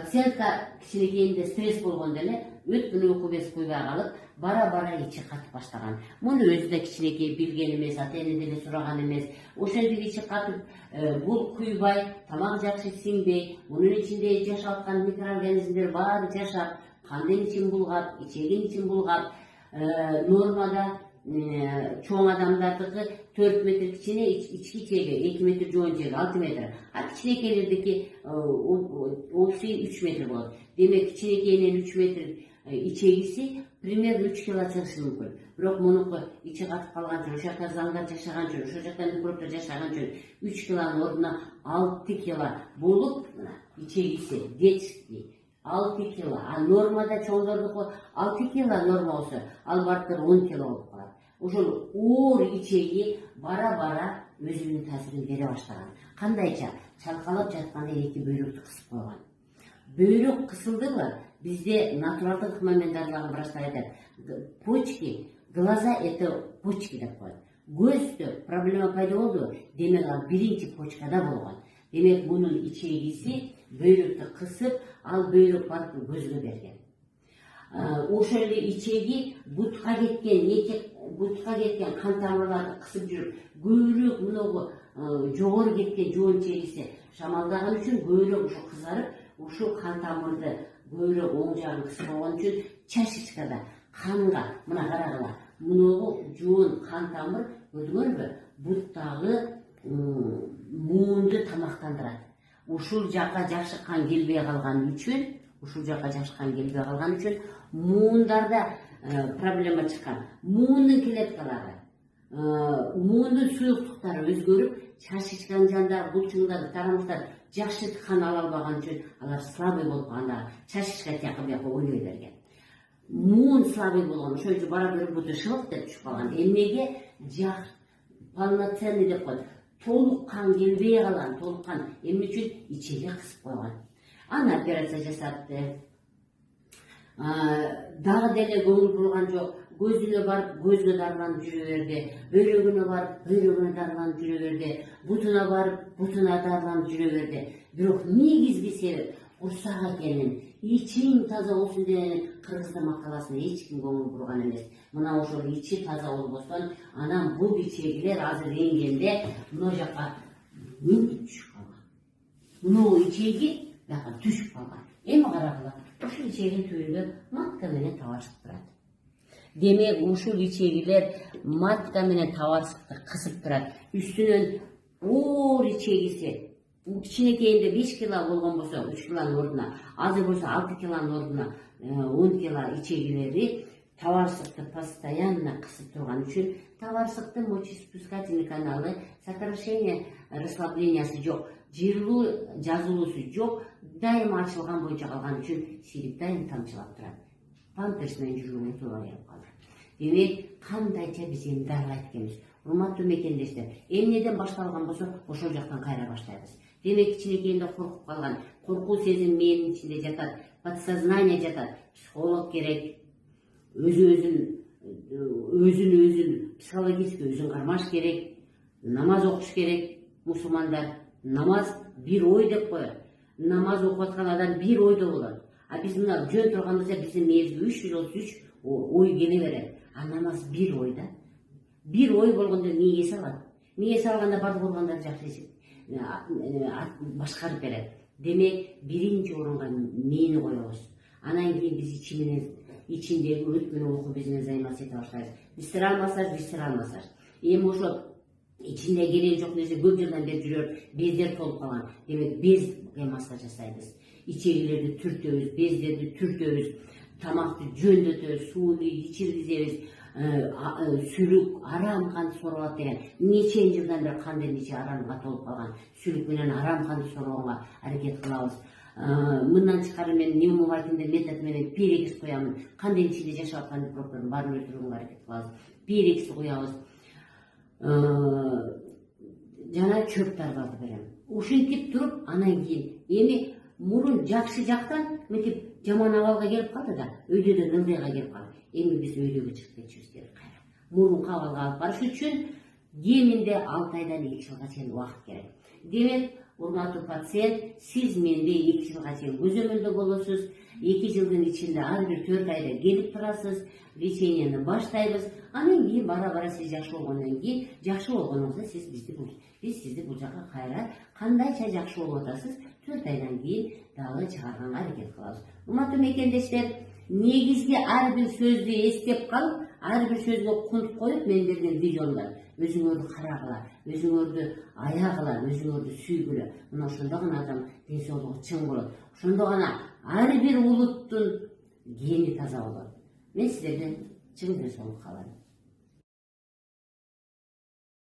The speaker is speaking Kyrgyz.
пациентка кичинекейинде стресс болгондо эле өт күнү уйку без куйбай калып, бара ичи катып баштаган. Муну өзү да кичинекей билген эмес, ата эне деле сураган эмес. Ошентип ичи катып, бул куйбай, тамак жакшы сиңбей, мунун ичинде жашап аткан микроорганизмдер баары жашап, кандын ичин булгап, ичегин ичин булгап, нормада чоң адамдардыкы 4 метр кичине, ички ичеги 2 метр жоон ичеги 6 метр. А кичинекейлердики опусу 3 метр болот. Демек кичинекейинен 3 метр ичегиси примерно 3 кило чыгышы мүмкүн. Бирок мунуку ичи катып калган үчүн, ошол жакта заңдар жашаган үчүн, ошол жакта микробтор жашаган үчүн 3 килонун ордуна 6 кило болуп, ичегиси детский 6 кило. А нормада чоңдордуку 6 кило норма болсо, ал барыптыр 10 кило болуп калат. Ошол оор ичеги бара өзүнүн таасирин бере баштаган. Кандайча? Чалкалап жатканда эки бөйрөктү кысып койгон. Бөйрөк кысылдыбы, бизде натуралдык ыкмамен дарылаган врачтар айтат. Почки, глаза это почки деп коет. Көздө проблема пайда болду, демек ал биринчи почкада болгон. Демек мунун ичегиси бөйрөктү кысып, ал бөйрөк барып көзгө берген. Ошол эле ичеги бутка кеткен кан тамырларды кысып жүрүп, көбүрөөк муногу жогору кеткен жоон чегиси шамалдаган үчүн көбүрөөк ушу кызарып, ушу кан тамырды көбүрөөк оң жагын кысып койгон үчүн чашечкада канга, мына карагыла, муногу жоон кан тамыр көрдүңөрбү? Буттагы муунду тамактандырат. Ушул жака жакшы кан келбей калган үчүн, муундарда проблема чыккан. Муунун клеткалары, муундун суюктуктары өзгөрүп, чашечканын жанындагы булчуңдарды, тарамыктар жакшы кан ала албаган үчүн алар слабый болуп калганда чашечка тияка бияка ойной берген. Муун слабый болгон, ошол үчүн бара бир буту шылык деп түшүп калган. Эмнеге жак полноценный деп коет. Толук кан келбей калган, толук кан эмне үчүн? Ичеги кысып койгон. Аны операция жасатты. Дагы деле көңүл бурган жок. Көзүнө барып, көзгө дарыланып жүрө берди. Бөйрөгүнө барып, бөйрөгүнө дарыланып жүрө берди. Бутуна барып, бутуна дарыланып жүрө берди. Бирок негизги себеп курсак экенин, ичин таза болсун деген кыргыздын макаласына эч ким көңүл бурган эмес. Мына ошол ичи таза болбостон, анан бул ичегилер азыр эңгенде мына жака түшүп калган. Мына ичеги жака түшүп калган. Эми карагыла, ушул ичегин түбүндө матка менен табарышып турат. Демек ушул ичегилер матка менен табарышыкты кысып турат. Үстүнөн оор ичегиси кичинекейинде 5 кило болгон болсо, 3 килонун ордуна, азыр болсо 6 килонун ордуна 10 кило ичегилери табарышыкты постоянно кысып турган үчүн табарышыктын мочеиспускательный каналы, сокращение, расслаблениясы жок, жырлуу, жазылуусу жок, дайыма ачылган боюнча калган үчүн сийлик дайым тамчылап турат. Памперс менен жүргөнгө туура келип калды. Демек, кандайча биз эми дарылайт экенбиз. Урматтуу мекендештер, эмнеден башталган болсо, ошол жактан кайра баштайбыз. Демек, кичинекейинде коркуп калган, коркуу сезим мээнин ичинде жатат, подсознание жатат, психолог керек, өзүн психологически өзүн кармаш керек, намаз окуш керек. Мусулмандар намаз бир ой деп коет. Намаз окуп аткан адам бир ойдо болот. А биз мына жөн турганыбызда биздин мээбизге 3 ой келе берет. А намаз бир ой да. Бир ой болгондо мээге салат. Мээге салганда бардык органдар жакшы башкарып берет. Демек, биринчи орунга мээни коебуз. Анан кийин биз ичиндеги өткөн уйку биз менен займасы эте баштайбыз. Бистире алмасаж. Эми ошо ичинде кереги жок нерсе көп жылдан бери жүрөр, бездер толуп калган. Демек, без кремация жасайбыз. Ичегилерди түртөбүз, бездерди түртөбүз, тамакты жөндөтөбүз, сууну ичиргизебиз, сүлүк, арам канды соруп алат деген. Нече жылдан бери кандын ичи арамга толуп калган. Сүлүк менен арам канды сорууга аракет кылабыз. Мындан тышкары мен пневмовакинде метод менен перекис куямын. Кандын ичинде жашап аткан микробдордун баарын өлтүрүүгө аракет кылабыз. Перекис куябыз. Жана чөп тарбарды берем. Ушинтип туруп, анан кийин эми мурун жакшы жактан мынтип жаман абалга келип калды да, өйдө да ылдыйга келип калды. Эми биз өйдөгө чыгып кетишибиз керек кайра. Мурунку абалга алып барыш үчүн кеминде 6 айдан 2 жылга чейин убакыт керек. Демек, урматтуу пациент, сиз менде 2 жылга чейин көзөмөлдө болосуз. 2 жылдын ичинде ар бир 4 айда келип турасыз, лечениени баштайбыз. Анан кийин бара сиз жакшы болгондон кийин, жакшы болгонуңузда биз сизди бул жака кайра кандайча жакшы болуп атасыз, 4 айдан кийин дагы чыгарганга аракет кылабыз. Урматтуу мекендештер, негизги ар бир сөздү эстеп калып, ар бир сөзгө кунт коюп, мен берген видеомдор өзүңөрдү карагыла, өзүңөрдү аягыла, өзүңөрдү сүйгүлө. Мына ошондо гана адам ден соолугу чың болот. Ошондо гана ар бир улуттун гени таза болот. Мен сиздерден чың ден соолук каалайм.